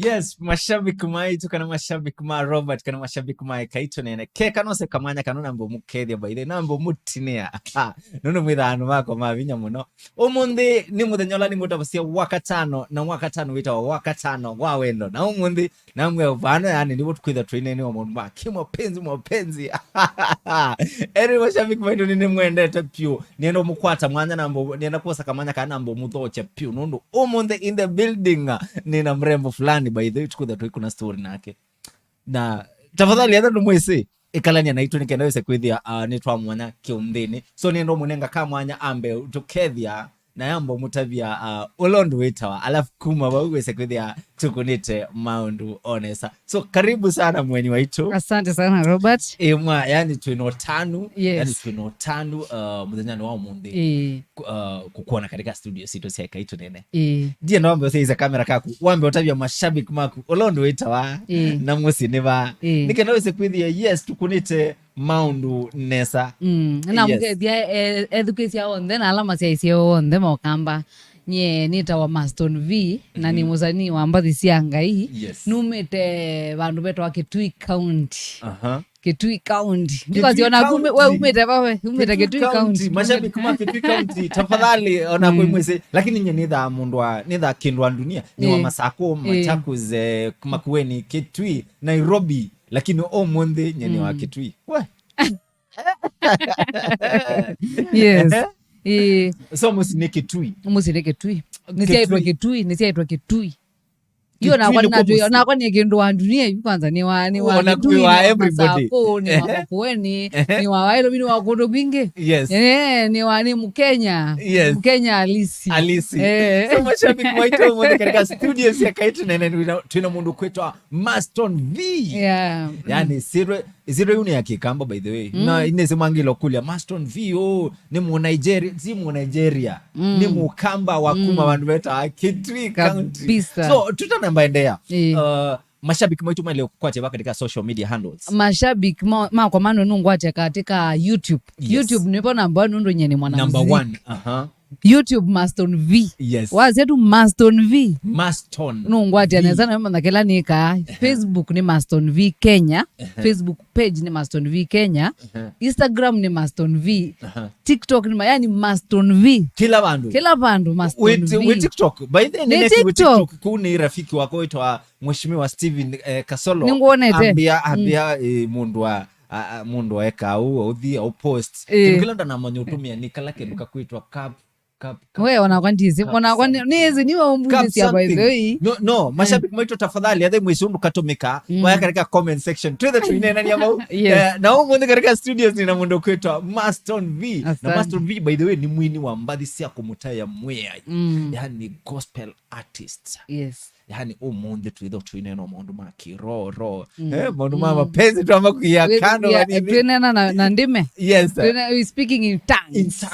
Yes, mashabiki maitu kana mashabiki ma Robert kana mashabiki ma Ekai Tuneene keka no se kamanya kanona mbo mukethia baithe na mbo mutinea nono mwithano mako mavinya muno umundi ni muthenyola ni mutabasia wakatano na wakatano wita wa wakatano wa wendo na umundi na mwe vano yani ni wotu kwitha traineni wa mundu makimo penzi eri mashabiki maitu ni mwendete pio niendo mukwata mwanya na mbo nienda kosa kamanya kana mbo muthoche pio nondo umundi in the building nina mrembo fulani by the way tukudha tu kuna story nake na tafadhali hata ndo mwese ikalanya naitwa nikenda wese kwithia nitwa mwana kiumthini so niendo munenga kama mwanya ambe tukethia na yambo mutavia ulondo wetawa alafu kuma wawese kwithia tukunite maundu onesa so karibu sana mweni waitu. Asante sana Robert. Mwa yani twinotanu yes. Yani twinotanu muthenya wa mundi kukuona katika studio sito cia Ekai Tuneene die no ambe seiza kamera kaku wambe utavia mashabiki maku ulondo wetawa na musi niva nikenda wese kwithia yes tukunite maundu nesa na mugethia education onde na alama cia icio onde mokamba nye nita wa Mastone Vee na ni muzani wa mbathi cia Ngai numite bandu beto wa Kitui County Kitui County ndikaziona kume wewe umete bawe umete Kitui County mashabiki ma Kitui County tafadhali ona kwa mwese lakini nye nitha mundu wa nitha kindwa dunia ni wa Masako Machakos Makueni Kitui Nairobi lakini omonde nye ni wa Kitui we yes so musine Kitui nisiaitwa Kitui hiyo na kwa ni kindu wa dunia hivi kwanza ni wa Kitui wa everybody ni wa Makueni ni wa Wailo ni wa kundu kwingi ni Mkenya Mkenya halisi so mashabiki mwaito mwende katika studios ya Ekai Tuneene tuna mundu kwetwa Mastone Vee yani zero yuni ya kikamba by the way na ineze mangilo kulia Mastone Vee ni mu Nigeria si mu Nigeria ni mukamba wakuma bandu beta Kitui County so tutanambaendea mashabiki mwetu mwele kwate baka katika social media handles mashabiki kwa mano nungwate katika YouTube YouTube nipo namba nundo nyeni mwana number 1 YouTube Mastone Vee wazetu Mastone Vee nungwate anaweza na kila nika Facebook ni Mastone Vee Kenya Facebook page ni Mastone Vee Kenya Instagram ni Mastone Vee TikTok ni yani Mastone Vee kila bandu Mastone Vee with TikTok by the way TikTok kuna rafiki wako itwa Mheshimiwa Steven Kasolo ambia mundu wa eka au uthi au post kila ndo na mwenye utumia nikala keduka kuitwa cup wewe wanakwandisi nizi ni waumbuzi ya by the way no mashabiki mwetu tafadhali hata mwesundu katomeka waya katika comment section to the Tuneene nani ambao na huko katika studios ni na mundu kwetwa Mastone Vee na Mastone Vee by the way ni mwini wa mbathi cia kumutaya mwea yani gospel artist yani umundi twitho Tuneene mundu makiroro mundu mama penzi tu ama kuyakano Tuneene na ndime we speaking in tongues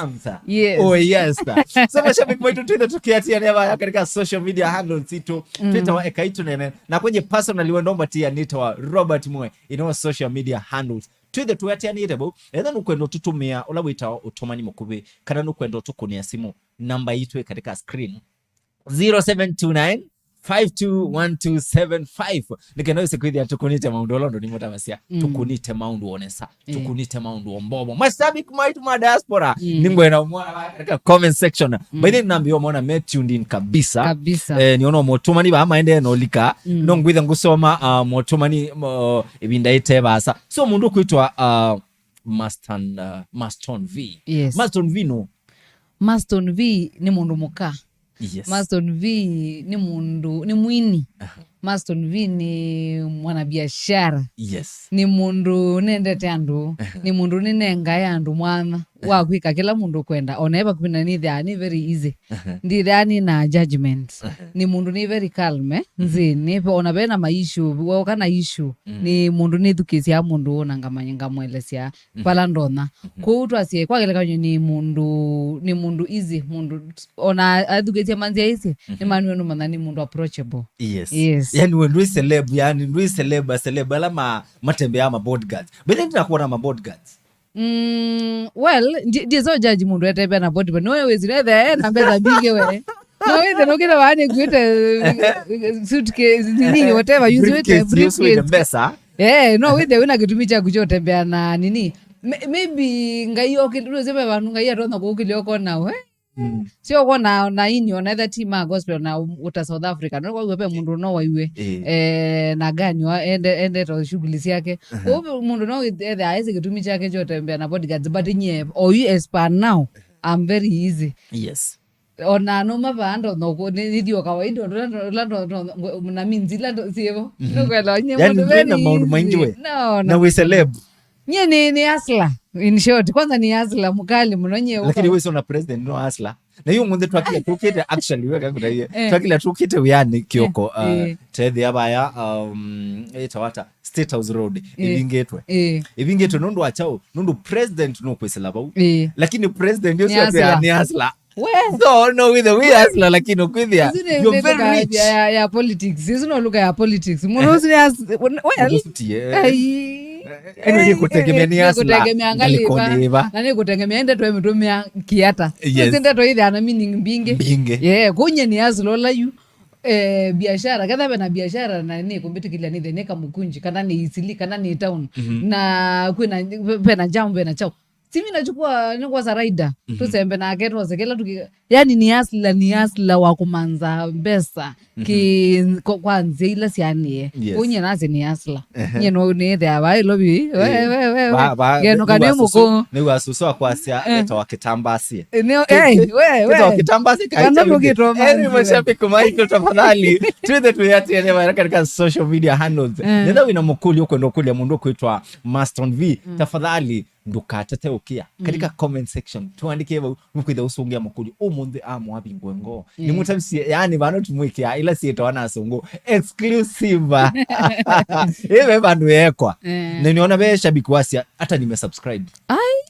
so mashabiki mwetu twitho tukiatia neva katika social media handles ito Twitter wa Ekai Tuneene na kwenye personally wendomba tia nita wa Robert Mwe ino social media handles twitho tuatia nitebo etha nukwendo tutumia ula wita utomani mukube kana nukwendo tukunia simu namba itwe katika screen 0729 521275 nikenda sekwithia tukunite maundu londo ni mutabasia tukunite maundu onesa tukunite maundu ombobo mashabiki maitu ma diaspora ningwena mwana katika comment section by the nambio mona me tuned in kabisa niona motumani ba maende no lika no ngwitha ngusoma motumani ibinda itebasa so mundu kwitwa Mastone Vee Mastone Vee ni mundu muka Mastone Vee ni mundu ni mwini Mastone Vee ni mwanabiashara ni mundu nendete andu ni mundu ninenga yandu mwana wakwika kila mundu kwenda oneba kupina ni very easy ndi dhani na judgment ni mundu ni very calm nzini ona bena maishu wakana issue ni mundu ni thukisia mundu ona ngamanyanga mwelesia pala ndona kuutwa asie kwa kile kanyo ni mundu easy mundu ona athukisia manzia easy ni manu no manani mundu approachable yani when celeb ala matembea ma bodyguards bele tunakuona ma bodyguards well ndizo judge mundu etebe na bodyguard no we zile na mbeza binge we No, no kila wani kuita suitcase nini whatever use it briefcase. No with the una kitumi cha kuchotembea na nini. Maybe ngayo kitu sema vanhu ngayo ronda kokilioko nawe. Sio kona na ini on either team gospel na uta South Africa no kwa pepe mundu no waiwe na gani wa ende to shughuli yake kwa mundu no either aise kitumi chake chotembea na bodyguards but nye or you as per now I'm very easy. Yes. Ona no mavando no ko nidio kawaida ndo na minzi lando sievo no kwela nye mundu very easy. No na we celeb nye ni asla in short kwanza ni asla mkali mnonye lakini wewe sio president no asla na hiyo mundu twakile tukite actually weka kudai twakile tukite uyani kioko tedhi abaya etawata State House Road ibingetwe nondo achao nondo president no kwesela bau lakini president yo sio ni asla no with the we asla lakini okwithia you're very rich ya politics is no look ya politics muno sini Eni kutegemea ni asla ngalikoneva nani kutegemea ende to mitumia kiata sinde to ile ana meaning binge kunye ni asla la you biashara kadha na biashara na ni kumbitikilia ni neka mukunji kana ni isili kana ni town na kuna pena jambo na chao simi nachukua ni kwa rider tusembe na keto sekela yani ni asla wa kumanza pesa ki kwanza ila sianie unye nazi ni asla nyeno ni the abai lobi geno kanemo ko ni wasuso kwa sia eto kitambasi we kitambasi kaita mashabiki Michael tafadhali twende tuyati ya katika social media handles nenda wina mukuli uko ndo kuli ya mundu kuitwa Mastone Vee tafadhali ndukatete ukia katika comment section tuandike mukwitha usungia mukuli umundi amwabi ngwengo ni mutabisi yani bano tumwikia ila sieto wana sungu exclusive ebe bandu yekwa niona be shabiki wasia hata nimesubscribe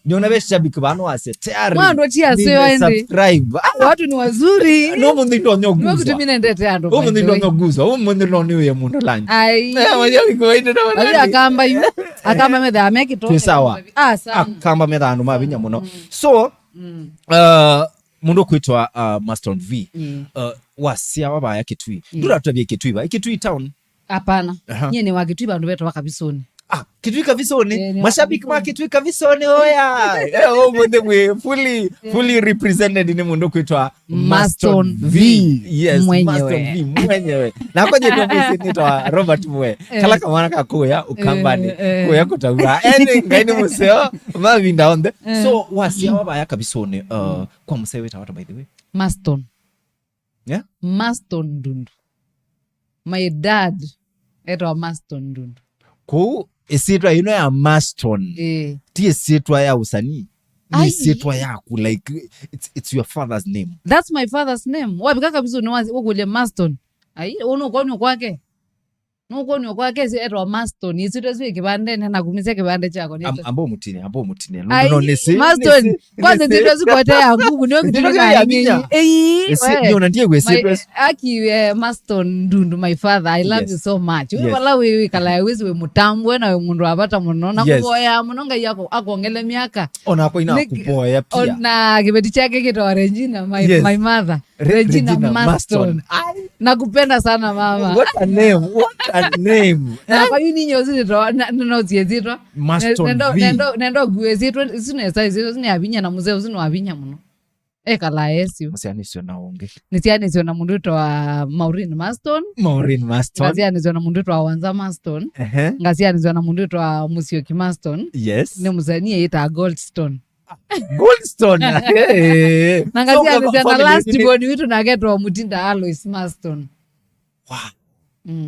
niona be shabiki bano wasia tayari mwando chia sio ende subscribe watu ni wazuri no mundi ndo nyoguza kutumina ndete ando mundi ndo nyoguza mundi ndo niwe mundu lanji mwaje kwenda na akamba yu akamba medha ameki to sawa akamba medha ando mabinya muno so mundu kuitwa Mastone Vee wasia wabaya kitui ndura tutabie kitui ba kitui town hapana nyene wa kitui bandu beto wakabisoni kitui kavisoni mashabiki ma kitui kavisoni oya mundu mwe fully represented ni mundu kuitwa Mastone Vee yes Mastone Vee mwenyewe na kwaje ndio msini Robert mwe kala kamana kakuya ukambani kuya kutaura ngaini museo mavinda onde so wasia wabaya kabisoni kwa musewe tawata by the way Mastone Mastone Dundu my dad eto Mastone Dundu ko esitwa ya Mastone ti esitwa ya usanii ni esitwa yako like it's your father's name. That's my father's name. Wapi kaka bizo nwazi ukule Mastone uno kwake nuko kwake si eto Mastone isitwa sio kibande na kumise kibande chako ni ambo mutine no nesi Mastone kwanza ndio zikotea yangu ndio kitu gani ndio ndiye gwesitwa aki Mastone Dundu my father I love you so much we wala we kala wizi we mutambwe na mundu abata muno na kuboya munonga yako akongele miaka ona hapo ina kuboya pia ona kibeti chake kito Regina my mother Regina Mastone nakupenda sana mama what a name na kwa yini nyozi no zizitwa Mastone Vee nendo gwezitwa sine size sine abinya na muzeo sino abinya muno kala esio musianisio na onge nisianisio na mundu wa Maureen Mastone ngasianisio na mundu wa Wanza Mastone ngasianisio na mundu wa Musyoki Mastone yes ne muzanie ita Goldstone na ngasianisio na last born witu na getwa Mutinda Alois Mastone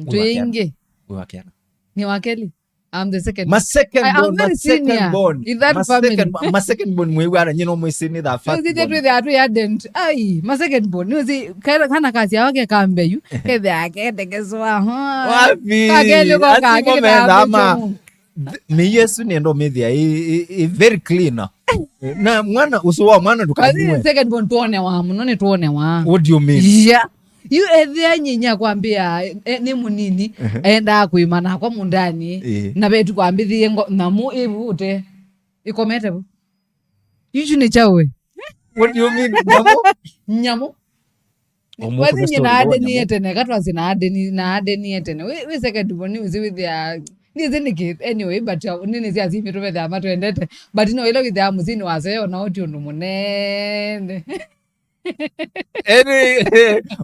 tuinge wakiana ni wakeli I'm the second. My second born in that family. My second born mwe wara nyino mwe sini da first. Uzi tetu the atu ya dent. Ai, my second born. Uzi kana kasi wake kambeyu. Kede akete keswa. Wapi? Kagele kwa kagele ama. Me Yesu ni ndo media. Very clean. Na mwana usuwa mwana tukajue. Second born tuone wa mnone tuone wa. What do you mean? Yeah. You there nyinya kwambia ni munini enda kuimana kwa mundani na betu kwambithie namu ibute ikomete bu yichu ni chawe what do you mean nyamu Wathi na adeni etene katwazi na adeni etene we second boni with their niziniki anyway but nini zi azifi tuwe the amatu endete but no ilo with the amuzini waseyo na oti undu munene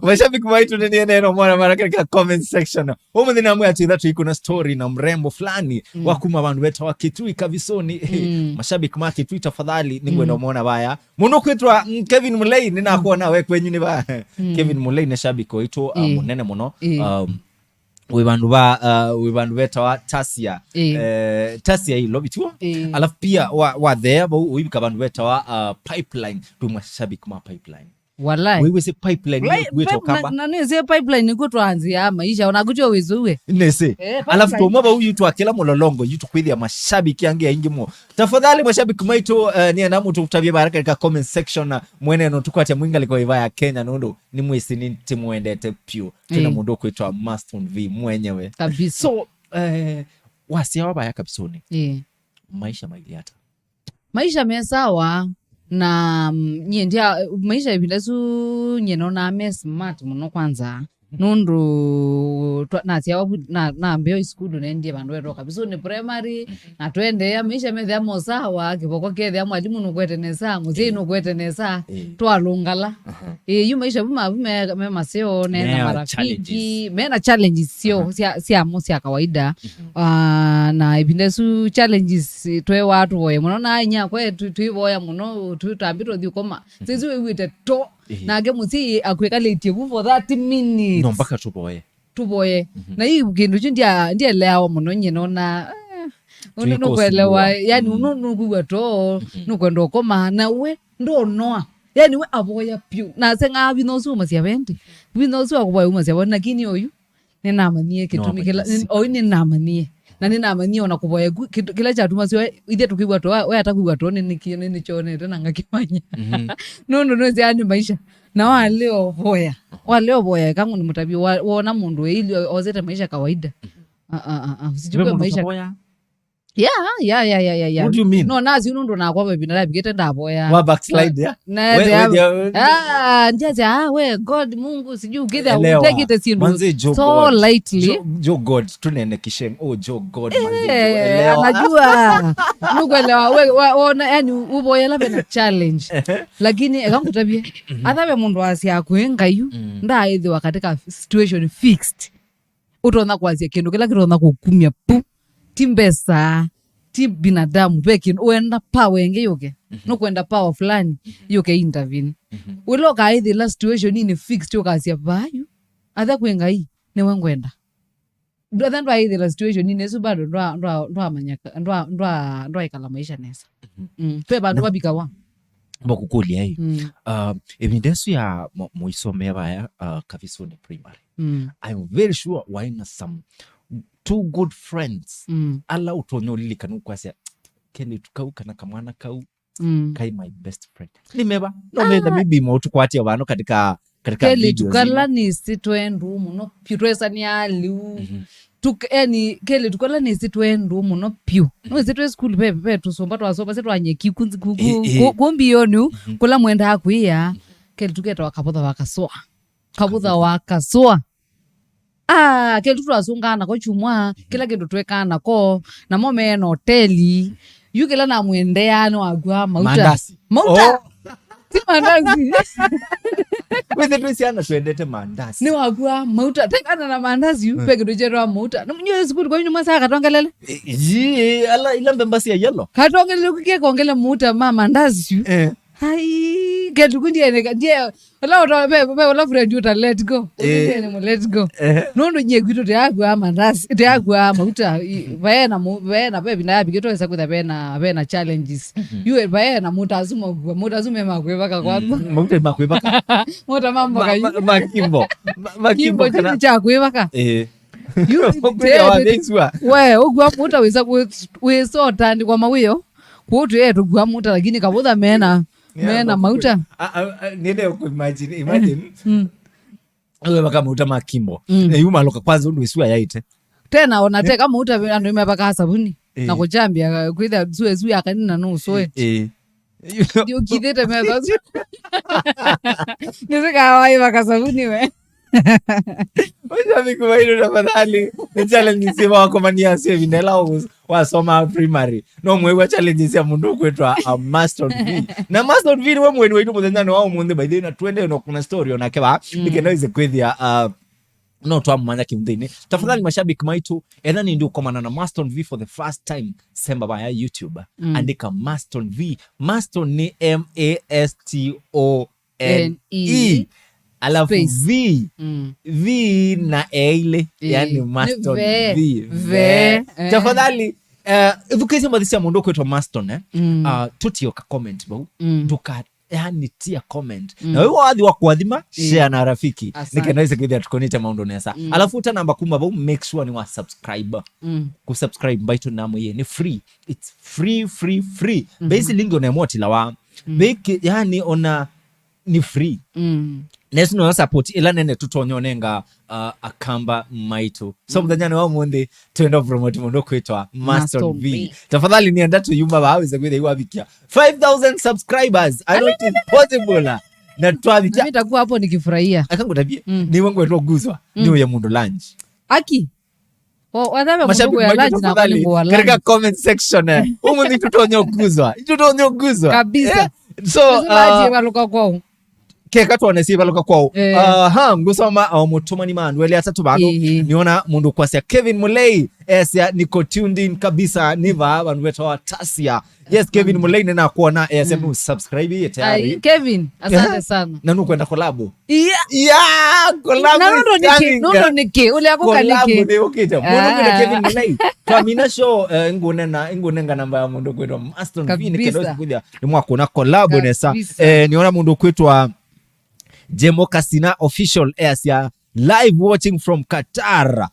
mashabiki waitu nini neno mwana katika comment section omu dhina mwe ati dhatu iko na story na mrembo fulani wakuma bandu wetu wa Kitui Kavisoni mashabiki ma Kitui tafadhali ningwe na mwona baya muno kwitwa Kevin Mulei nina kuona we kwenyu ni ba Kevin Mulei na shabiki waitu munene muno wibandu betawa Tasia Tasia hilo bituwa alafu pia wa there wibika bandu betawa Pipeline tumashabiki ma Pipeline walai wewe se Pipeline wetu kamba na nese Pipeline niko twanzia maisha unakucho wezuwe nese alafu tomaba huyu tu akela mololongo yitu kwithia mashabiki yange ingimo tafadhali mashabiki maitu ni anamu tukutabia baraka katika comment section mwene no tukwate mwinga liko ivaya Kenya nondo ni mwisi ni timu endete pio tuna mundu kwitwa Mastone Vee mwenyewe kabisa so wasia wabaya kabisoni maisha mailiata maisha mesawa na nyendia maisha ibilesu nyenona me smart muno kwanza nundu na mbeo iskudu nendie bandu wetu kabisa ni primary na twende ya maisha methe amosawa kiboko kethe ya mwalimu nugwetenesa muzi nugwetenesa twalungala yu maisha buma me maseo nena marafiki mena challenges sio kawaida na ibilesu challenges twe watu boye muno na nya kwetu tuiboya muno tutambiro thikoma sisi wite to nage muzi akwekaletie for 30 minutes no mpaka tuboye na hii kindu ndia leo muno nyino na unukwelewa yani unukugwa to nukwenda koma na we ndonoa yani we avoya pyu na senga binosu masiabendi binosu akuboya umasiabona lakini oyu ninamanie kitumikela oyu ninamanie na ninamanie ona kuboya kila cha tumasio ide tukigwa to we atakugwa to ni chone tena ngakimanya no yani maisha na waleo boya kangu ni mutabi wona mundu ili ozete maisha kawaida usijue maisha yeah what do you mean no nazi unundo na kwa bibina bigete ndaboya wa backslide ya ndiaze we God Mungu sijui ukitha utake it sindu so lightly jo God tunene kishen jo God najua nukwelewa we yani uboya la bena challenge lakini akangutabie athabe mundu asia kuenga yu ndaithi wakatika situation fixed utona kwazia kindu kila kirona kukumia pu timbesa ti binadamu peki uenda power enge yoke no kwenda power fulani yoke intervene uloka aithi la situation ni fixed yokasia bayu atha kwenga hii ne wengwenda ndo aithi la situation ni nesu bado ndo amanyaka ndo ikala maisha nesa pe bado babika wa mbokukulia hii evidence ya moisome baya Kavisoni primary I'm very sure waina some two good friends ala utonyolili kanu kwase keni tukauka na kamwana kau kai my best friend nimeba no me maybe mo tukwati abantu katika keli tukala ni sitwendu muno pitwesa ni aliu yani keli tukala ni sitwendu muno piu no sitwe school pepe tusomba twasoba setwanye kikunzi kumbi yonu kula mwenda akuia keli tuketa wakapotha wakasoa keli twasungana ko chumwa kila kindu twekana ko na mome no hoteli yukela na mwendeano agwa mauta si mandazi wewe twesiana twendete mandasi ni wagwa mauta tekana na mandazi yupe kindu jerwa mauta na mnyo siku kwa nyuma saa katongelele ala ilambe mbasi ya yellow katongelele kukie kongele mauta mandazi hai ketu kundiene ndiye la friend uta let go let go nondo nyegwito teagwa mandasi teagwa mauta vaena pepi na yapi ketoesa kutha pena challenges you vaena mutazume makwevaka kwamba mauta makwevaka mota mambo kayu makimbo kana cha kwevaka we ugwa muta wesota ndi kwa mawiyo kuotu yetu gwa muta lakini kabudha mena mauta nile imagine wewe kama mauta makimbo yuma loka kwanza undu isua yaite tena onateka mauta ando imepaka sabuni na kuchambia kwitha zuwe akanina no soe Ndio kidete method. Nisika waiva kasabuni we. Mashabiki maito tafadhali challenge sima wakomania sio vinela wasoma primary no mwewa challenge sia mundu kwetwa Mastone Vee na Mastone Vee we mweni wetu muthenya wao munde by the na twende no kuna story onake ba ikenda ize kwithia no twamanya kimthini tafadhali mashabiki maitu ethani ndio komana na Mastone Vee for the first time semba ba ya YouTube andika Mastone Vee. Mastone ni Mastone alafu V V na ile yani Mastone Vee tafadhali ukisema madhisia mundu kwetwa Mastone tutio ka comment bau tuka yani tia comment na wewe wathi wa kuadhima share na rafiki nikenaweza kidha tukonita maundu nesa alafu uta namba kuma bau make sure ni wa subscribe kusubscribe baito namo ye ni free, it's free basically lingo na emoti la wa make yani ona ni free nesu no support ila nene tutonyonenga akamba maitu so mdanyane wa mundi tuenda promote mundo kwetwa Mastone Vee tafadhali nienda tu yumba baweza kwetha iwabikia 5000 subscribers. I don't think possible na twabikia nitakuwa hapo nikifurahia akangu tabie ni wangu wetu guzwa ni ya mundo lunch aki wadhabe mungu ya lunch na kwani kwa lunch katika comment section umundi tutonyo guzwa kabisa so baluka kwao keka tuonesi baluka kwao ngusoma mutumani mandu ele atatu bano niona mundu kwasia Kevin Mulei esia niko tuned in kabisa niva bandu wetu tasia yes Kevin Mulei nina kuona esia mu subscribe tayari Kevin asante sana na nukwenda collab collab no niki ule yako kalike collab ndio kita mundu na Kevin Mulei twamina show ngunenga namba ya mundu kwetu Mastone Vee nikedoza kuja ni mwakona collab nesa niona mundu kwetu Jemo Kasina official airsia live watching from Qatar.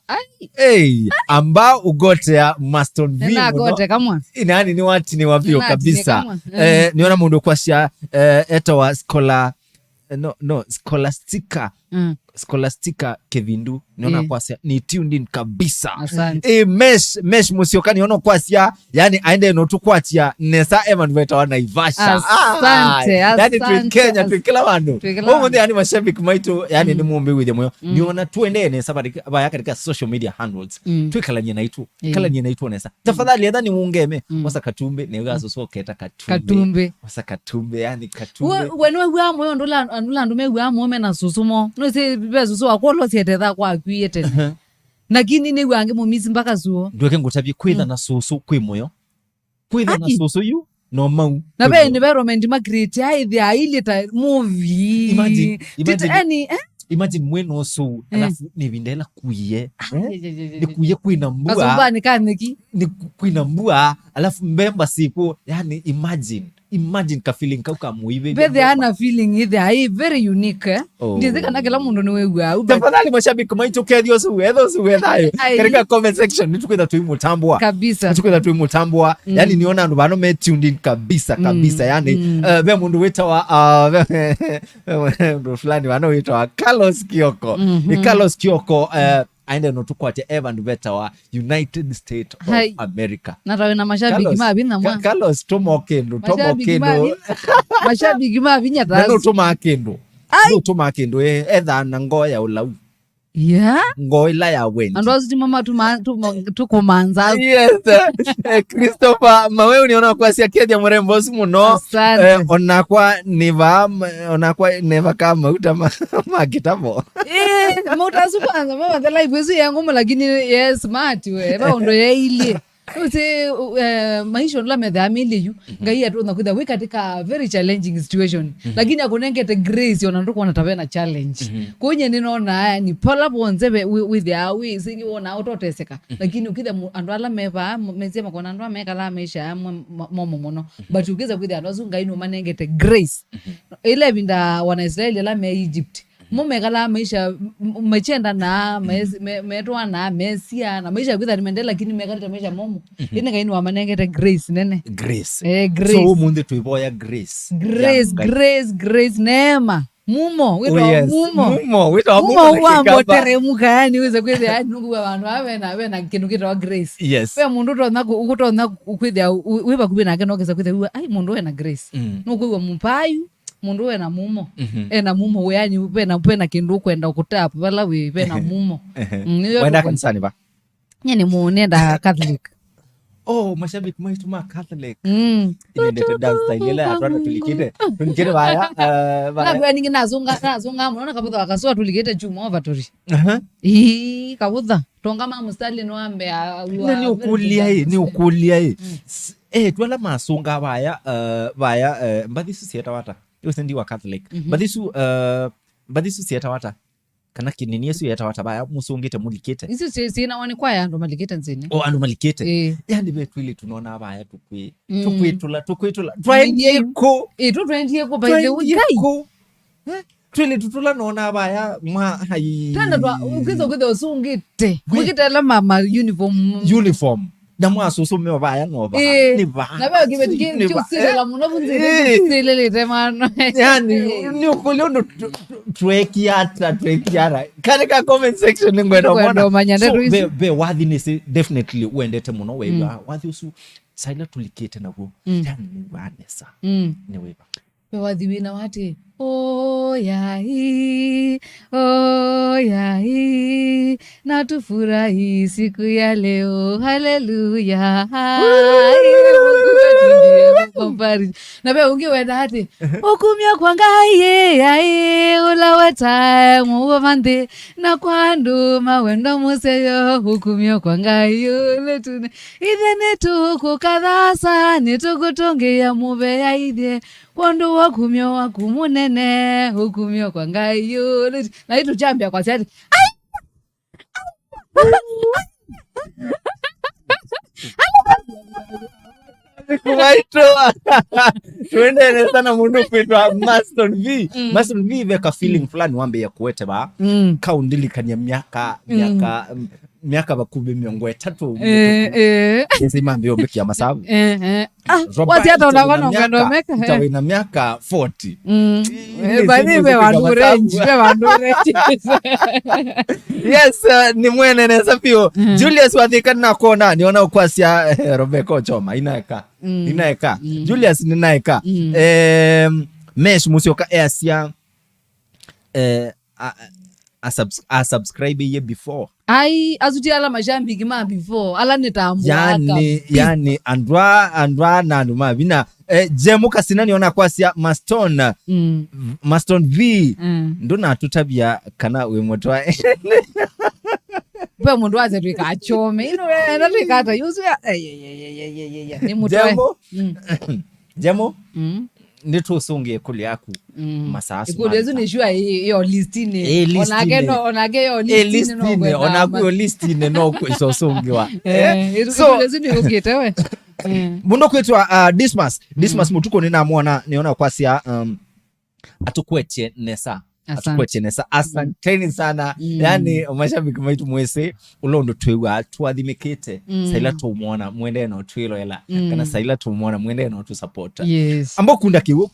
Amba ugote ya Mastone Vee na gote kama inani ni wati ni wavio kabisa niona mundu kwasha eto wa Scholastica Kevindu niona kwasia ni tuned in kabisa mesh musiokani niona kwasia yani aende no tukwatia nesa eman veta wana Ivasha asante yani tu Kenya tu kila wandu mundi yani mashabiki maitu yani ni muombe withe moyo niona tuende nesa baya katika social media handles tuikalanye na itu nesa tafadhali ethani muungeme wasa katumbe negazo so keta katumbe wasa katumbe yani katumbe wenwe gwa moyo ndula ndume gwa moyo na susumo no se bezo akolo siethetha kwa kwiyete nakini ni wange mumisi mpaka zuo ndweke ngutabye kwitha na susu kwi moyo kwitha na susu yu no mau na be ni romantic magrete ai the ailita movie imagine mweno so alafu ni vindela kuye ni kuye kwina mbua kasumba ni kaniki ni kwina mbua alafu mbemba siku yani imagine ka feeling ka muive bethe ana feeling either ai very unique ndize kana kila mundu ni wewe tafadhali mashabiki maitu kedio suwe nayo katika comment section nitukwenda tuimutambua kabisa yani niona ndo bano me tuned in kabisa yani be mundu weta wa ndo fulani bano weta wa Carlos Kioko aende no tukwate Evan Veta wa United States of America natawe na mashabiki mabina mwa Carlos tomokendo mashabiki mabinya tazi no tomakendo etha na ngoya ulau ngoila ya weni ando aziti mama tukumanza yes Christopher mawe uniona kwasia kedia mrembo muno onakwa neva kama utama makitabo mutasu kwanza mama the life wezu yangu lakini yes smart we baondo yaile use maisha la medhamili yu ngai atu nakuda we katika very challenging situation lakini akunengete grace onanduko wanatabe na challenge kunye ninaona ni pola bonzebe with the we singi wona autoteseka lakini ukitha andu ala meva mezema kona andu ameka la maisha momo mono but ukiza with andu azunga ino manengete grace ile binda wana Israeli la me Egypt mumekala maisha mechenda na metwa na mesia na maisha kwitha nimendela lakini mekala maisha momo ine kaini wa manengete grace grace so munde tuiboya grace neema mumo wito mumo wambo teremuka yani uze kwezi yani nugu abantu abe na kintu kitwa grace pe mundu ukutona ukwithia wiba kubina ke nokeza kwithia ai mundu we na grace nugu mupayu mundu we na mumo na mumo we yani pena kindu kwenda ukutapa bala we pena mumo wenda kanisani ba nyene muonenda Catholic. Mashabiki maitu ma Catholic. Ile ndio dance style ile atwana tulikite baya na ningi nazunga munaona kabutha wakaswa tulikite chuma overtori. Kabutha tonga mama style no ambe ni ukulia hii. Twala masunga baya mbadhisu sieta wata. Yose ndi wa Catholic. Mbadhisu sieta wata. Kana kinini yesu yeta watabaya musungite mulikite isi sina wani kwa ya ndo malikite nzini ando malikite yani betu ile tunaona abaya tukwitula twendiyeko twendiyeko by the way twili tutula naona abaya hayi tanda twa ukizo usungite mukitela mama uniform damu asusume wabaya noba ni ba na ba kibe tusela muno bunzile temano yani ni ukoliondo twekiara katika comment section ngwenda mona so be wathi ni definitely uendete muno wewa wathi usu saila tulikete nako yani ni wanesa ni weba be wathi wina wati yai na tufurahi siku ya leo haleluya na be ungi wenda hati okumya kwangaye yai ulawata muwamande na kwandu mawendo museyo okumya kwangaye letune idene tukukadhasa nitukutongeya mube ya idhe kwandu wakumyo wakumunene hukumyo kwa ngayo na hitu chambia kwa siati kumaitoa tuendele sana mundu kuitwa Mastone Vee veka feeling fulani wambe ya kuwete ba kaundilikania miaka bakube 3 ese mambe obekia masabu wati hata unavana ungandomeka tawina miaka 40 bani be wandureji yes ni mwene nesa pio Julius wathika na kona niona ukwasia Robeko choma inaeka Julius ninaeka mesh musioka asia a subscribe ye before ai azuti ala majambi kima before ala netambwa yani andwa nanu mabina jemu kasina niona kwasia Mastone Vee ndona tutabia kana we motwa pe mundu aze twikachome ino na twikata yuzu ni mutwa jemo nitusungie kuli yaku masasu kulezu ni shua yo listine onake yo listine onaku yo listine no isosungiwa so kulezu ni ukitewe mundo kwetwa Dismas mutuko ninamuona niona kwasia atukweche nesa asanteni sana yani mashabiki maitu mwese ulondo twewa twathimikite saila tumuona mwende no twilo ela kana saila tumuona mwende no tu support ambo kunda tu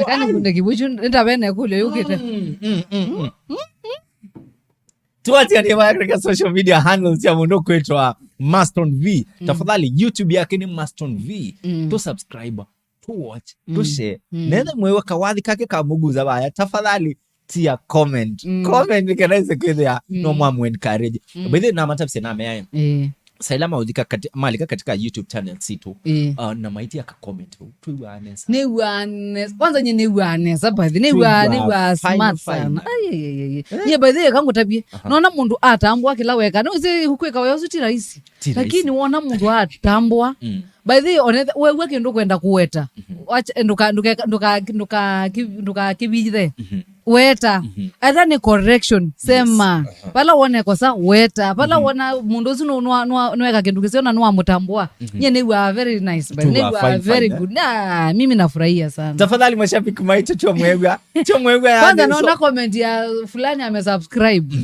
kana kunda kibuchu ndabene kule yukite tuati ya katika social media handles ya mundo kwetwa Mastone Vee tafadhali YouTube yake ni Mastone Vee to subscribe to watch to share nenda mwewe kawadhi kake kamuguza baya tafadhali tia comment nikanaize kwethia no mwamu encourage bethe na matapse na meya sailama udhika malika katika YouTube channel situ na maiti ya comment tu awareness kwanza nye awareness baadhi ni smart sana nye baadhi kangu tabie naona mundu atambwa kila weka no uzi hukweka wayo ti rahisi lakini wona mundu atambwa baadhi wewe kindu kwenda kuweta acha nduka kibije weta either ni correction sema pala wone kosa weta pala wona mundu zino nweka kindu kisiona nwa mutambua nye we very nice but we very good mimi nafurahia sana tafadhali mashabiki maito chomwega kwanza naona comment ya fulani amesubscribe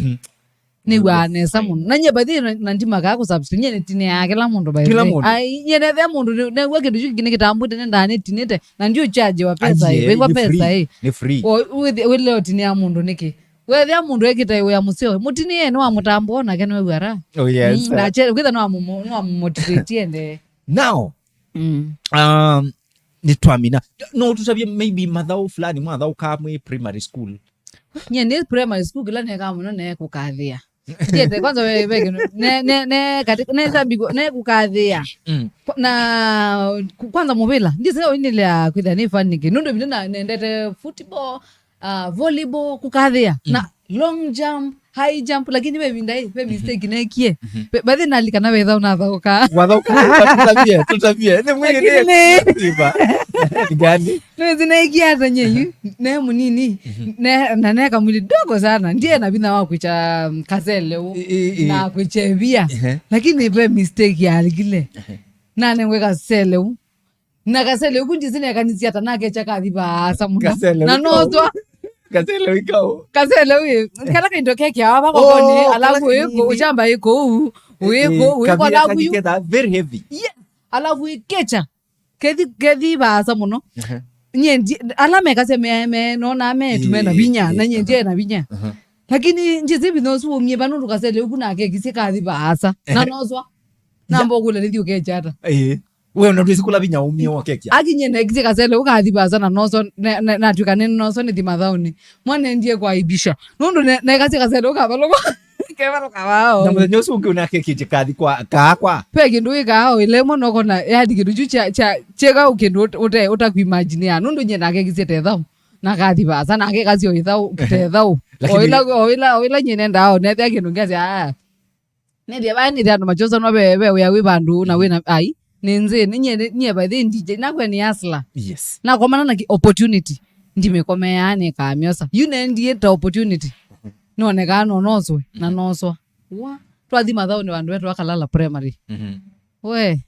ni wane samun nanye bathi nandima kako subscribe nye tine yake la mundu bathi ai nyene the mundu ne wake ndu kine kitambu tene ndane tinete na ndio charge wa pesa hii kwa pesa hii ni free we leo tine ya mundu niki we the mundu ekita we ya museo mutini yene wa mutambo na kene we wara oh yes na che kwitha no motivate ende now ni twamina no tutabye maybe madhao fulani mwadhao kamwe primary school nyene primary school kila ne kama no ne kukathia Jete kwanza wewe ne katika ne sabigo ne kukathia na kwanza mobila ndise inile ya kwitha ni fanike nundo bidana nendete football volleyball kukathia na long jump high jump lakini wewe ndai wewe mistake nekie baadhi nalikana wewe unathoka tutabie ni mwingine tiba gani wewe zinaikia hata nyenyu ne munini na ne kamwili dogo sana ndiye na bina wako cha kasele na kuchevia lakini wewe mistake ya alikile na ne kasele na kasele kunjizine kanisia tanake cha kadhiba samuda na nozwa kasele wikao kasele we kala kindoke kya baba kone alafu iko uchamba iko uiko alafu you very heavy yeah alafu ikecha kedi ba samuno nyendi alame kase me no na me tumena binya na nyendi na binya lakini njizi binosu umye banundu kasele ukuna kekisi kadhiba asa na nozwa nambo kule ndio kechata wewe unatwisi kula binya umye wa keki akinye nekize kasele ukadhiba sana noso na tukane noso ni timadhauni mwana ndiye kwa ibisha nundu ne kasele ukabaloko kebalo kabao na mwenye nyosu una keki chikadhi kwa peki ndu ikao ile mono kona yadi kidu cha cheka ukindu utakuimagine nundu nye na keki tetha na kadhiba sana ake kazi oithau tetha oila nye ndao ne thia kindu ngasi ne dia bani dia no machozo no wewe ya wibandu na wena ai ninze nye by the DJ nakwe ni asla yes na kwa maana opportunity ndimekomeane kamyosa you ndiye ta opportunity noneka nonoswe na noswa wa twathi mathao ni bandu wetu akalala primary we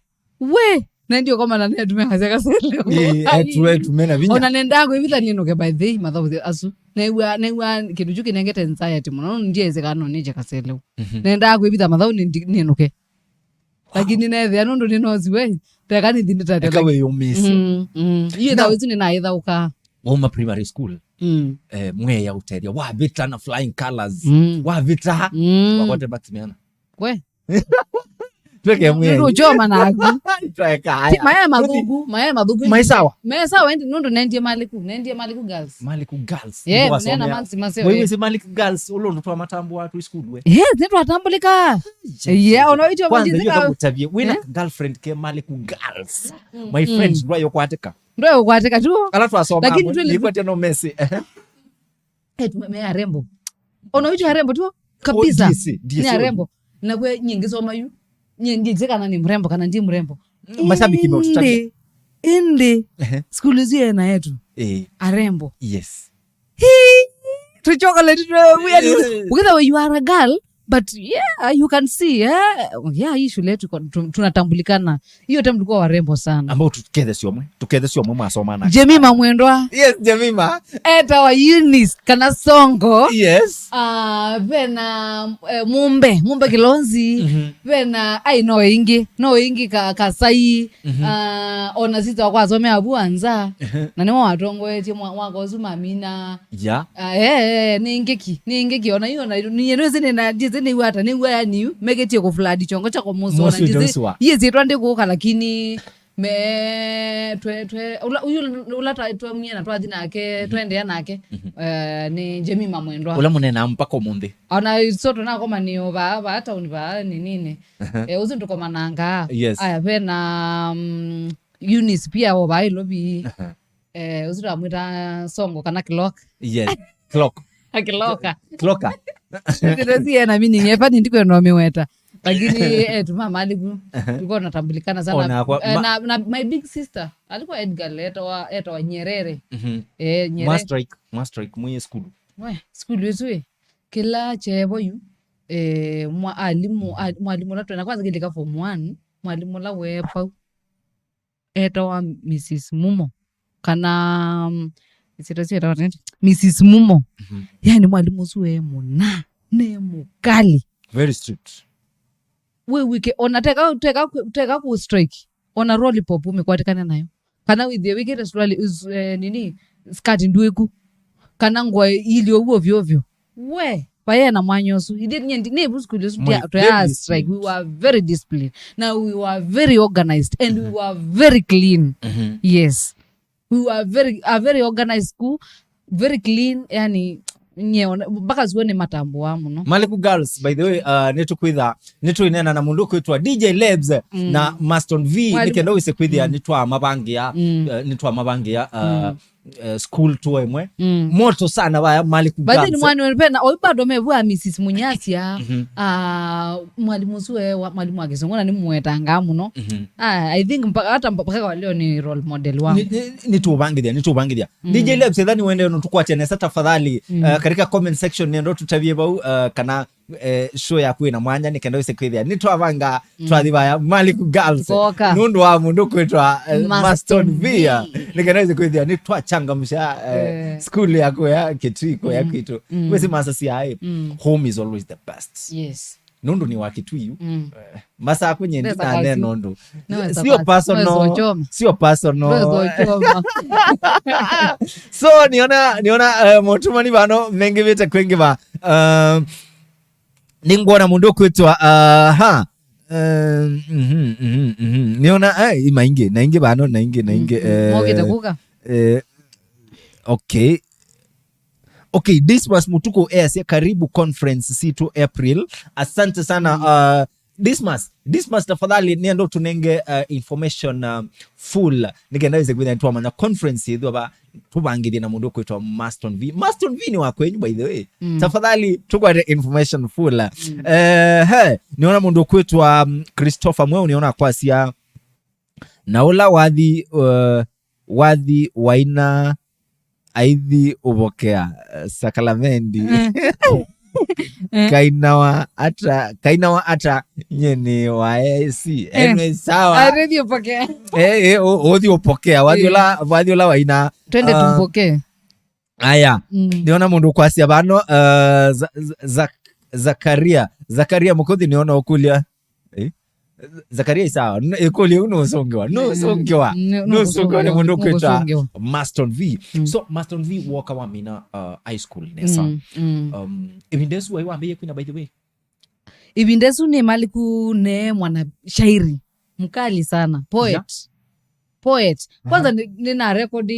ndio kama na ne tumehaza kasele etu mena vinya ona nenda go ibita ni noke by the mathao asu newa kitu juki nengete anxiety muno ndiye zekano nije kasele nenda go ibita mathao ni noke lakini nethe anundu ni nozi we tekani thindita teka we umisi iyo da wizuni na itha uka Woma primary school mwe ya uteria wa vita na flying colors wa vita wakote batimiana we tweke mwe ndu choma na agu tweka haya maya madugu maisawa endi nundu nendie maliku girls yeah nena manzi maseo wewe si maliku girls ulo ndo twa matambo watu school we netu atambulika yeah unaitwa kwanza kutabie wina girlfriend ke maliku girls my friends ndo kwateka tu alafu asoma nilikuwa no Messi tume arembo unaitwa arembo tu kabisa ni arembo na kwe nyingi soma yu nyingi zikana ni mrembo kana ndi mrembo mashabiki mtaki indi school zie na yetu arembo yes to chocolate whether you are a girl but yeah you can see hii shule yetu tunatambulikana hiyo time tulikuwa warembo sana ambao tukethe sio mwe masoma na Jemima Mwendwa yes Jemima eta wa Eunice kana Songo yes vena Mumbe Kilonzi vena ai no ingi kasai ona sita kwa some abuanza na ni watongo eti mwako zumamina ni ingeki ona hiyo na ni yenezi na ni wata ni wa ni megetie ko flood chongo cha komuzo na jizi yezi twande kuoka lakini me twe ulata twamye na twathi nake twende nake ni Jemima Mwendwa ula munena mpaka umundi ona soto na koma ni oba hata uniba ni nini uzindu koma nanga aya pena Eunice pia oba ilobi uzindu amwita Songo kana clock yes clock Clocker. Ndio na mimi ningepa ndiko ndo miweta. Lakini tuma aliku tulikuwa tunatambulikana sana na my big sister alikuwa Edgar leto wa Nyerere. Nyerere. Master mwenye school. School yetu kila chebo yu mwalimu la tuna kwanza kilika form 1 mwalimu la wepa eto wa Mrs Mumo kana Mrs Mumo yani mwalimu suwe muna ne mukali, very strict. We wike onateka ku strike ona lollipop umekwatikana nayo kana with the wicked is nini skati ndweku kana ngwa ili ovyo we paye na mwanyosu idinyendi ne buskulu to strike. We were very disciplined, now we were very organized, and we were very clean. Yes, we were very organized school, very clean, yani baka zuone matambo wamu no. Maliku girls, by the way, netu inena na mundu kuitwa DJ Labs na Mastone Vee nikenda wise kwithia nitwa mabangia school tu emwe moto sana baya Maliku girls. But ni mwani wenipena oibado mewa Mrs. Munyasia mwalimu suwe mwalimu wake songona ni mwetanga muno. I think hata mpaka waleo ni role model wangu. Nitu ubangidia DJ Labs edhani wende nutukwache nesa tafadhali katika comment section nendo tutavie bau kana show ya kuina mwanya nikenda wise kwithia nitwavanga twathibaya Maliku girls nundu wa mundu kwitwa Mastone Vee nikenda wise kwithia nitwachangamsha school yako ya Kitwiko ya kitu wese masasi yae. Home is always the best. Yes, nundu ni wakitwiyu masa kwenye ndane nundu sio personal so niona motumani bano mengi vete kwengi ba ningona mundu kwitwa niona imainge nainge bano nainge mogeta kuka okay, this was Mutuko Airs ya karibu conference C2 April. Asante sana Dismas tafadhali niendo tunenge information full nigenda wise kwithia twamanya conference yetu aba tubangirie na mundu kwitwa Mastone Vee. Mastone Vee ni wakwenyu by the way. Tafadhali tukwate information full. Niona mundu kwitwa Christopher Mwe uniona kwasia naula wadhi waina aithi ubokea sakalamendi kainawa ata nyene wa esi sawa aredi upokea odi upokea wadiola waina twende tumpokee aya niona mundu kwasia bano Zakaria mukothi niona okulia Zakaria isawa ekoli unosongewa ni mundu kwita Mastone Vee. So Mastone Vee woka wa mina high school nesa ibindesu wa iwambe kwina by the way ibindesu ni Maliku ne mwana shairi mkali sana poet kwanza nina record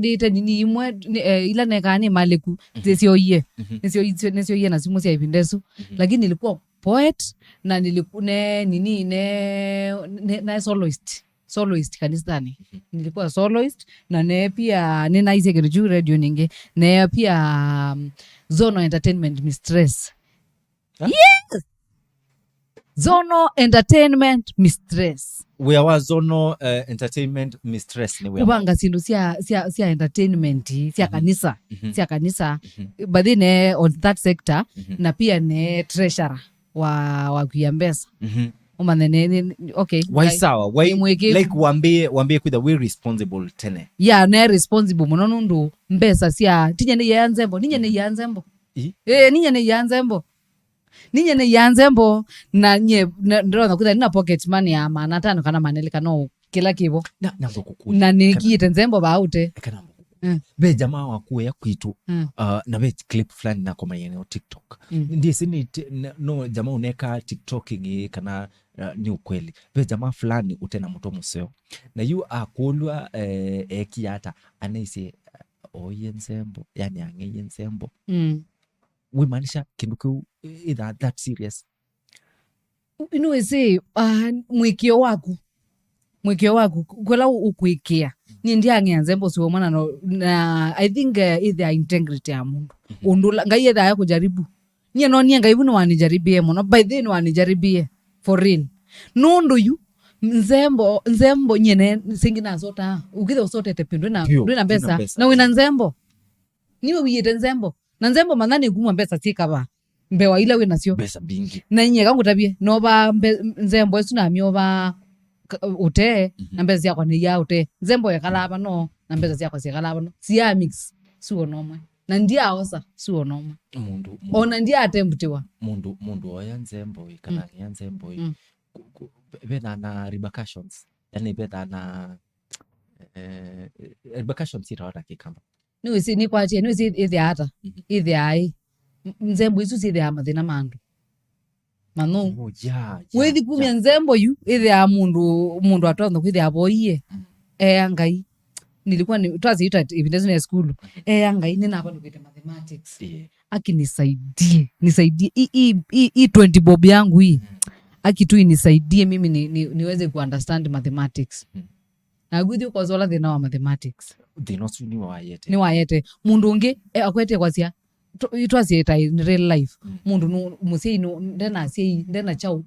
ite nini imwe ila nekani Maliku nesioye na simu sia ibindesu lakini nilikuwa poet na nilikune nini ne soloist kanisani. Nilikuwa soloist na ne pia nina hizi kitu radio ninge na pia Zono Entertainment Mistress. Yes, Zono Entertainment Mistress. We are Zono Entertainment Mistress ni we ubanga sindu sia entertainment sia kanisa sia kanisa but then on that sector na pia ne treasurer wa kuyambesa umanene okay why sawa why like wambie kwitha we responsible tene ne responsible mononundu mbesa sia tinyene yanzembo ninyene yanzembo na nye ndona kwitha nina pocket money ya maana 5 kana manele kana kila kibo na nikiite nzembo baute kana be jamaa wakuya kwitu na be clip fulani na koma yeneo TikTok ndiye sini no jamaa uneka TikToking kana ni ukweli be jamaa fulani utena moto museo na yu akulwa ekiata anaise oyenzembo yani angeyenzembo we manisha kinduku either that serious inuweze mwikio waku kwela ukuikia ni ndia ngianzembo siwo mwana na I think either integrity ya mundu undula ngai etha ya kujaribu nye no nie ngai bunu wanijaribie muno by then wanijaribie for real nundu yu nzembo nyene singina sota ukitha usotete pindu na pesa na wina nzembo niwe wiyete nzembo na nzembo manani kumwa pesa tikaba mbewa ila wina sio pesa bingi na nye kangu tabie no ba nzembo esu na myoba ute na mbeza yako ni ya ute nzembo ya kalaba no na mbeza yako si kalaba no si ya mix suo nomwe na ndia osa suonoma mundu ona ndia atemptiwa mundu oya nzembo kana ya nzembo betha na repercussions yani betha na repercussions ira kikamba ni kwatie ni ithi ata ithi ai nzembo isu ithi amathina mandu manu wethi kumia nzembo yu ithi ya mundu atwanza kwithi aboie ngai nilikuwa twaziita ibindezo ya skulu ngai nina hapa nukite mathematics aki nisaidie hii 20 bob yangu hii aki tu inisaidie mimi niweze kuunderstand mathematics na guthi ukozola thina wa mathematics thina ucio ni wayete mundu ungi akwete kwazia twaziita in real life mundu musei no ndena chau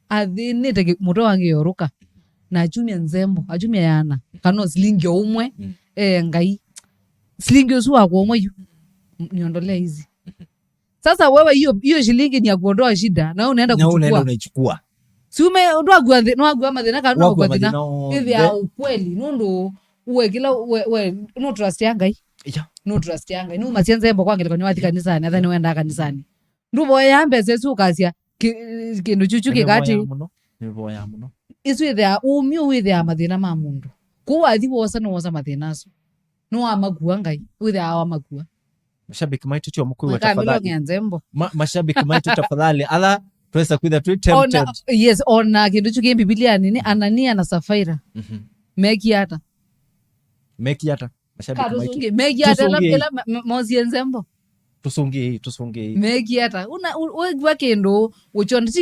athinite muto wange yoruka na ajumia nzembo ajumia yana kano silingi umwe ngai silingi usuwa kwa umwe yu niondolea hizi sasa wewe hiyo shilingi ni ya kuondoa shida na unaenda unaichukua sume ndo agua mathina kana kwa thina hivi ya ukweli nondo uwe kila we no trust yangai no trust yangai no masianzembo kwangela kwa wathi kanisani athani wenda kanisani ndubo yambe sesu kasia kindu chuchu kikati niboya muno isu ithia umio withia mathina ma mundu kuwathi wosa no wosa mathina acio no amagua ngai withia amagua mashabiki maitu tio mukuru tafadhali nzembo mashabiki maitu tafadhali ala twesa kwitha twi tempted yes ona kindu chuki Biblia nini Anania na Safaira meki hata mashabiki maitu la mozi nzembo tusungi meki hata wewe kendo uchonde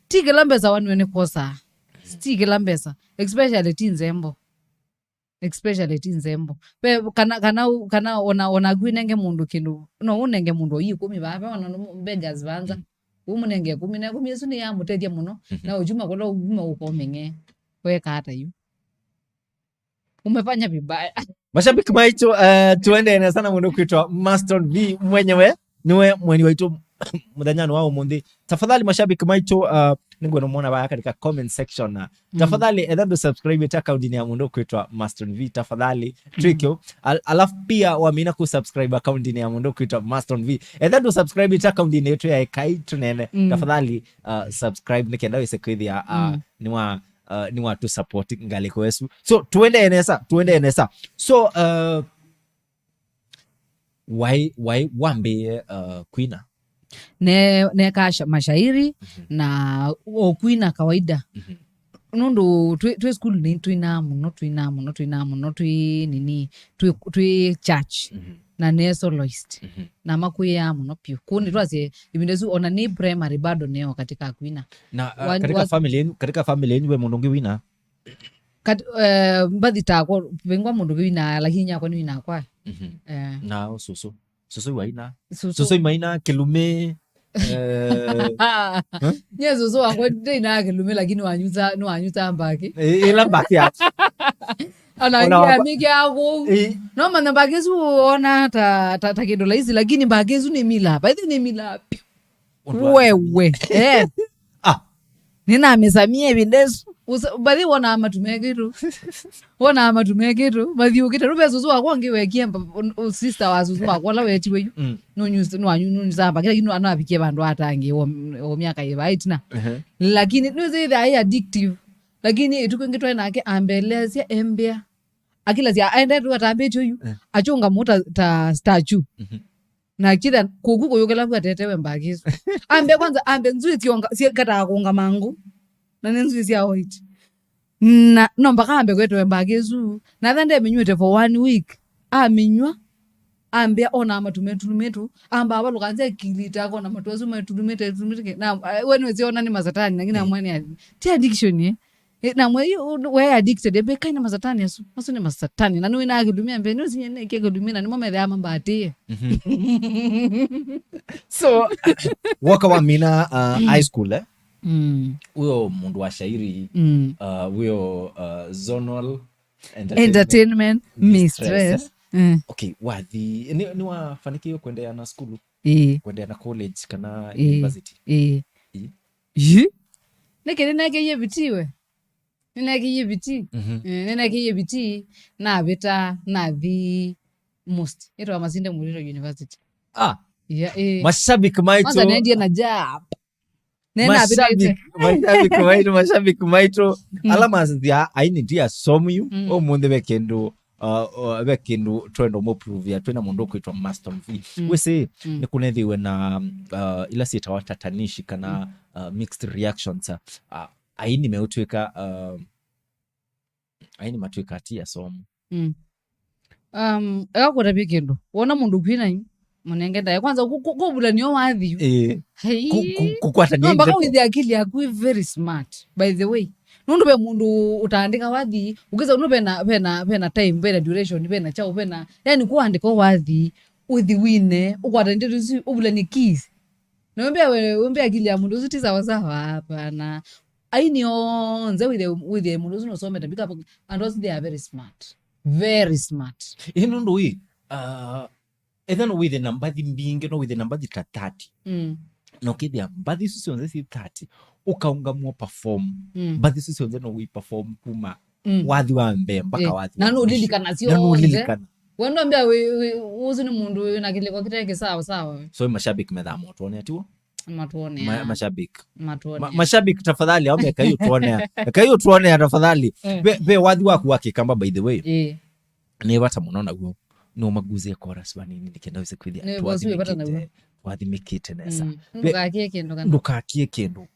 tikela mbesa wanwene kosa tikela mbesa especially tinzembo pe kana ona gwinenge mundu kindu no unenge mundu yikumi babe ona beggars banza umunenge 10 yesu ni ya mutedia muno na ujuma kola ujuma ukomenge weka hata yu umefanya vibaya mashabiki maitu tuende sana mundu kuitwa Mastone Vee mwenyewe niwe mwenye waitu muthanyano wao mundi tafadhali mashabiki maitu ningwe no mona baya katika comment section tafadhali endo subscribe ta account ya mundu kuitwa Mastone Vee tafadhali twikyo alafu pia waamina ku subscribe account ya mundu kuitwa Mastone Vee endo subscribe ta account yetu ya Ekai Tuneene tafadhali subscribe nikenda wese kwithia ni watu support ngaliko wesu so tuende enesa so why wambe Queen ne kasha mashairi na Queen kawaida nundu twe school ni tuina muno twi nini twi church na ne soloist na makuya muno pio kuni twaze ibindezu ona ni primary bado neo katika Queen na katika family yenu we mundu ngi wina mbadi tako vengwa mundu wina lakini nyako ni wina kwa na susu waina susu maina kilume nyezo zo wangu ndina kilume lakini wanyuza mbaki ila mbaki hata ana miki yako no mana bagezu ona ta kidola hizi lakini bagezu ni mila hapa hizi ni mila wewe nina mesamie bindesu bali wana amatumekiru bathi ukita rube zuzu wako ngiwekie sister wa zuzu wako la weti weyu no news no anyu nzamba kila kinu anabikie bandu atangi o miaka yebaitina lakini nuze ile addictive lakini itukengitwa nake ambelezia embea akila zia aenda tu atambe chuyu achunga muta ta statue na kida kuguko yokela kwatetewe mbagizo ambe nzui tionga si kata kuunga mangu na nzui sia oit na nomba kambe kwetewe mbagizo na thande minywete for 1 week aminywa ambia ona amatumetu amba abalukanze kilita kona matwazu matulumete na wenu ziona ni mazatani na ngina mwani ti addiction na mwe we addicted ebe kaina mazatani asu ni mazatani na nuina akidumia mbeni usinyene kekudumia ni mama ya mamba atie so waka wa mina high school uyo mundu wa shairi uyo zonal entertainment mistress okay wathi ni wafanikiwa kuendelea na skulu kuendelea na college kana university neke bitiwe Ninakiye biti na bita na vi most ito Masinde Muliro University mashabiki maitu kwanza naendie na jab mashabiki maitu alama zia aini dia somu omunde bekendu twendo mo prove twena mundu kwitwa Mastone Vee wese ni kunethiwe na ila sita watatanishi kana mixed reactions aini meutwika aini matwika atia somu akakora bikindu wona mundu kwina munengenda kwanza kubula niyo wathi kukwata ni mpaka with akili yaku very smart by the way nundu be mundu utaandika wathi ukiza unu pena time pena duration pena chao pena yani kuandika wathi uthi wine ukwata ndetu ubula ni keys na wembe akili ya mundu zuti sawa sawa hapana aini onze with the mundu zuno someta because and also they are very smart nundu hii even with the number mbinge no with the number 30 no kithia mbathi cionze si 30 ukaunga mo perform mbathi cionze no we perform kuma wathi wa mbe mpaka wathi na no lilikana sio wendo mbia uzi ni mundu na kile kwa kiteke sawa so mashabiki medhamo tuone atiwo mashabiki tafadhali au Ekai tuone tafadhali be wathi waku wakikamba by the way ni bata munaona guo no maguze chorus banini nikenda wese kwithia wathimikite nesa ndukakie kindu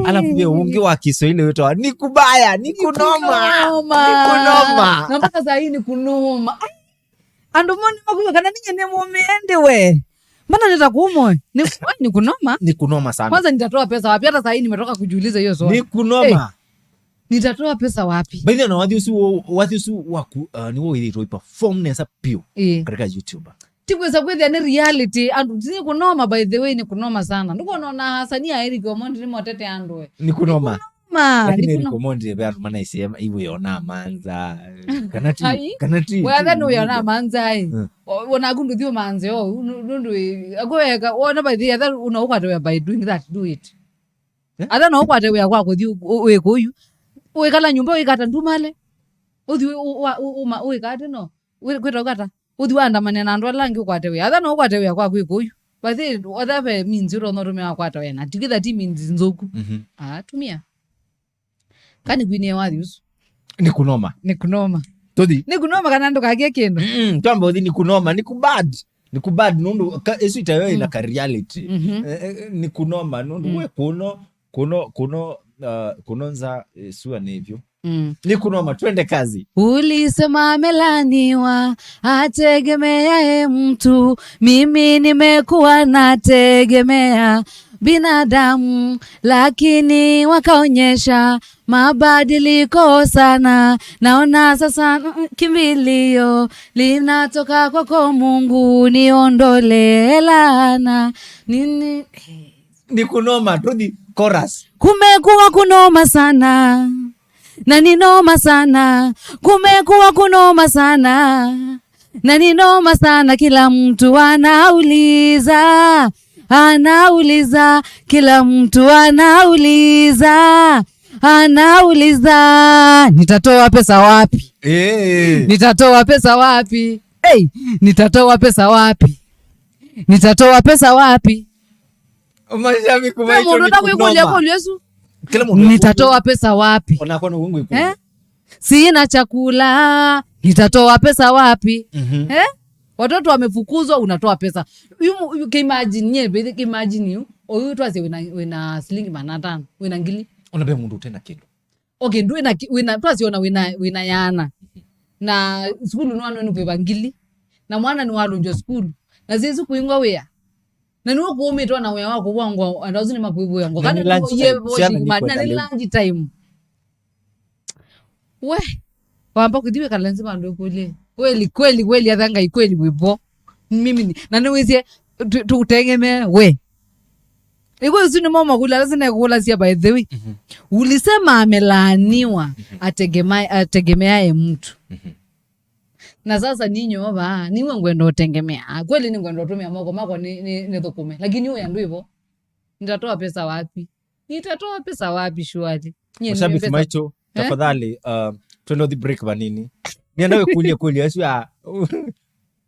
alafu be ungi wa Kiswahili wetu ni kubaya ni kunoma na mpaka saa hii ni kunoma andu moni makuyo kana ninye mumeende we mbona nitakuumwe ni kunoma sana kwanza nitatoa pesa wapi hata saa hii nimetoka kujiuliza hiyo swali ni kunoma nitatoa pesa wapi by the way wathi usu waku ni wo ile perform nesa pio katika YouTube tikweza kwethia ni reality andu ni kunoma by the way ni kunoma sana ndiko naona Hasania Eric Omondi ni motete andwe ni kunoma lakini Eric Omondi be andu mana isema iwe yona manza kanati wewe no yona manza ai wona gundu thio manze nundu agweka wona by the other unaukata by doing that do it other no kwate we kwako thio we kuyu wekala nyumba wekata ndumale uthi wekata no kweta ukata uthi wandamane na andu alangi ukwate we atha no ukwate we kwa kwikuyu but then other be means ro no rumya kwata we na tikitha ti means nzoku tumia kani kwine wathi usu ni kunoma todi ni kunoma kana ndo kagie kindu twamba uthi ni kunoma ni kubad nundu esu itayo ina ka reality ni kunoma nundu we kunonza sua nevyo ni kunoma twende kazi ulisema amelaniwa ategemea mtu mimi nimekuwa nategemea binadamu lakini wakaonyesha mabadiliko sana naona sasa kimbilio linatoka kwako Mungu niondole laana nini ni kunoma rudi chorus kumekuwa kunoma sana na ni noma sana kumekuwa kunoma sana na ni noma sana kila mtu anauliza kila mtu anauliza nitatoa pesa wapi nitatoa pesa wapi nitatoa pesa wapi mashabiki nitatoa pesa wapi sina chakula nitatoa pesa wapi watoto wamefukuzwa unatoa pesa you can imagine you oyu twase wina sling manatano wina ngili unabe mundu tena kindu okay ndu wina twase wina yana na skulu nwana ni kwa ngili na mwana ni walonjo skulu na zizi kuingwa wea na nuko kuumitwa na wea wako wangu andazuni makuibu yangu kana ye na ni lunch time we wamba kudiwe kalenzi bandu kule kweli athanga ikweli wipo mimi na niwezie tutegemea we iko usini mama kula lazima kula sia by the way ulisema amelaaniwa ategemea mtu na sasa ninyo baba niwe ngwendo utegemea kweli ni ngwendo tumia mako ni thukume lakini wewe ndio hivyo nitatoa pesa wapi shwari mashabiki maicho tafadhali twende the break banini niandawe kulia asu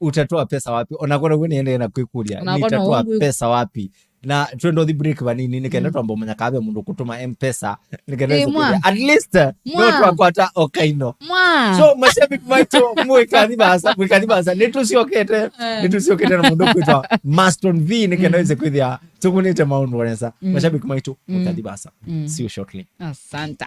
utatoa pesa wapi onakora gwini ende na kwikuria nitatoa pesa wapi na twendo the break banini nikenda twamba manya kabe mundu kutuma mpesa nikenda kuria at least no twakwata okaino so mashabiki maitu mwikadibasa nitusiokete na mundu kwitwa Mastone Vee nikenda weze kwithia tukunite maundu wanesa mashabiki maitu mwikadibasa see you shortly. Asante.